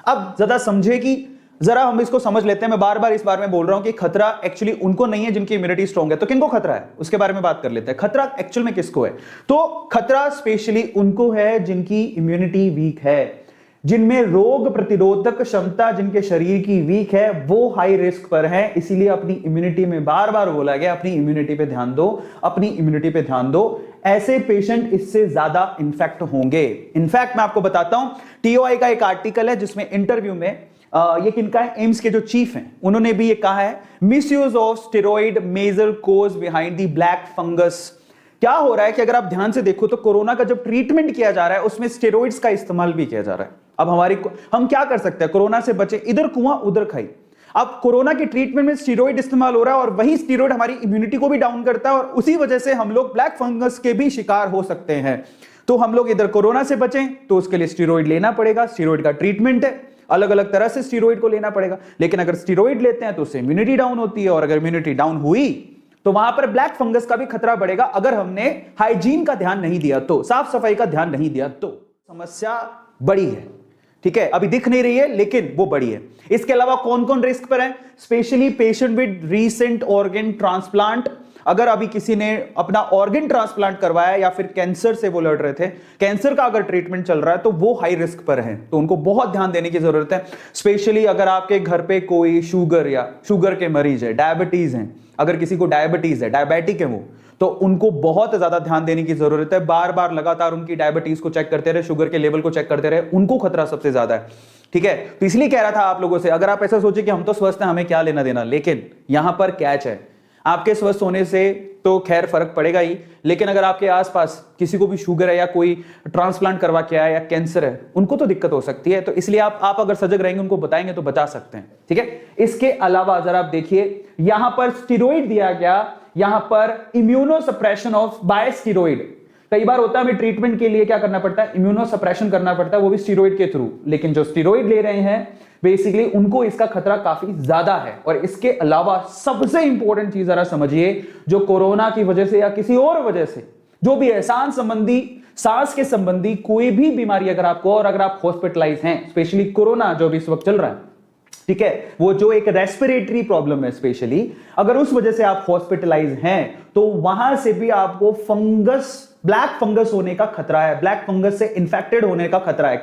अब ज्यादा समझे कि जरा हम इसको समझ लेते हैं। मैं बार बार इस बारे में बोल रहा हूं कि खतरा एक्चुअली उनको नहीं है जिनकी इम्यूनिटी स्ट्रांग है। तो किनको खतरा है उसके बारे में बात कर लेते हैं। खतरा एक्चुअल में किसको है? तो खतरा स्पेशली उनको है जिनकी इम्यूनिटी वीक है, जिनमें रोग प्रतिरोधक क्षमता जिनके शरीर की वीक है, वो हाई रिस्क पर है। इसीलिए अपनी इम्यूनिटी में बार बार बोला गया अपनी इम्यूनिटी पे ध्यान दो, अपनी इम्यूनिटी पे ध्यान दो। ऐसे पेशेंट इससे ज्यादा इन्फेक्ट होंगे। इनफैक्ट मैं आपको बताता हूं, टीओआई का एक आर्टिकल है जिसमें इंटरव्यू में ये किनका है, एम्स के जो चीफ हैं उन्होंने भी ये कहा है, misuse of steroid major cause behind the black fungus. क्या हो रहा है कि अगर आप ध्यान से देखो तो कोरोना का जब ट्रीटमेंट किया जा रहा है उसमें स्टेरॉइड्स का इस्तेमाल भी किया जा रहा है। अब हम क्या कर सकते हैं, कोरोना से बचे, इधर कुआं उधर खाई। अब कोरोना के ट्रीटमेंट में स्टेरॉइड इस्तेमाल हो रहा है और वही स्टेरॉइड हमारी इम्यूनिटी को भी डाउन करता है और उसी वजह से हम लोग ब्लैक फंगस के भी शिकार हो सकते हैं। तो हम लोग इधर कोरोना से बचें तो उसके लिए स्टेरॉइड लेना पड़ेगा, स्टेरॉइड का ट्रीटमेंट है, अलग अलग तरह से स्टेरॉइड को लेना पड़ेगा। लेकिन अगर स्टेरॉइड लेते हैं तो उससे इम्यूनिटी डाउन होती है और अगर इम्यूनिटी डाउन हुई तो वहां पर ब्लैक फंगस का भी खतरा बढ़ेगा अगर हमने हाइजीन का ध्यान नहीं दिया तो, साफ सफाई का ध्यान नहीं दिया तो। समस्या बड़ी है, ठीक है, अभी दिख नहीं रही है लेकिन वो बड़ी है। इसके अलावा कौन कौन रिस्क पर है? Specially patient with recent organ transplant. अगर अभी किसी ने अपना ऑर्गन ट्रांसप्लांट करवाया या फिर कैंसर से वो लड़ रहे थे, कैंसर का अगर ट्रीटमेंट चल रहा है तो वो हाई रिस्क पर है, तो उनको बहुत ध्यान देने की जरूरत है। स्पेशली अगर आपके घर पे कोई शुगर या शुगर के मरीज है, डायबिटीज हैं, अगर किसी को डायबिटीज है, डायबिटिक है वो, तो उनको बहुत ज्यादा ध्यान देने की जरूरत है। बार बार लगातार उनकी डायबिटीज को चेक करते रहे, शुगर के लेवल को चेक करते रहे, उनको खतरा सबसे ज्यादा है, ठीक है। तो इसलिए कह रहा था आप लोगों से, अगर आप ऐसा सोचे कि हम तो स्वस्थ हैं हमें क्या लेना देना, लेकिन यहां पर कैच है, आपके स्वस्थ होने से तो खैर फर्क पड़ेगा ही, लेकिन अगर आपके आसपास किसी को भी शुगर है या कोई ट्रांसप्लांट करवा के आया या कैंसर है, उनको तो दिक्कत हो सकती है। तो इसलिए आप अगर सजग रहेंगे, उनको बताएंगे तो बचा सकते हैं, ठीक है। इसके अलावा जरा आप देखिए, यहां पर स्टेरॉइड दिया गया, यहां पर immunosuppression of by steroid. कई बार होता है हमें ट्रीटमेंट के लिए क्या करना पड़ता है, इम्यूनो सप्रेशन करना पड़ता है, वो भी स्टेरॉइड के थ्रू। लेकिन जो स्टेरॉइड ले रहे हैं बेसिकली उनको इसका खतरा काफी ज्यादा है। और इसके अलावा सबसे इंपॉर्टेंट चीज जरा समझिए, जो कोरोना की वजह से या किसी और वजह से जो भी है, सांस के संबंधी कोई भी बीमारी अगर आपको, और अगर आप हॉस्पिटलाइज हैं, स्पेशली कोरोना जो भी इस वक्त चल रहा है, ठीक है, वो जो एक रेस्पिरेटरी प्रॉब्लम है स्पेशली, अगर उस वजह से आप हॉस्पिटलाइज हैं तो वहां से भी आपको फंगस, ब्लैक फंगस होने का खतरा है, ब्लैक फंगस से इंफेक्टेड होने का खतरा है।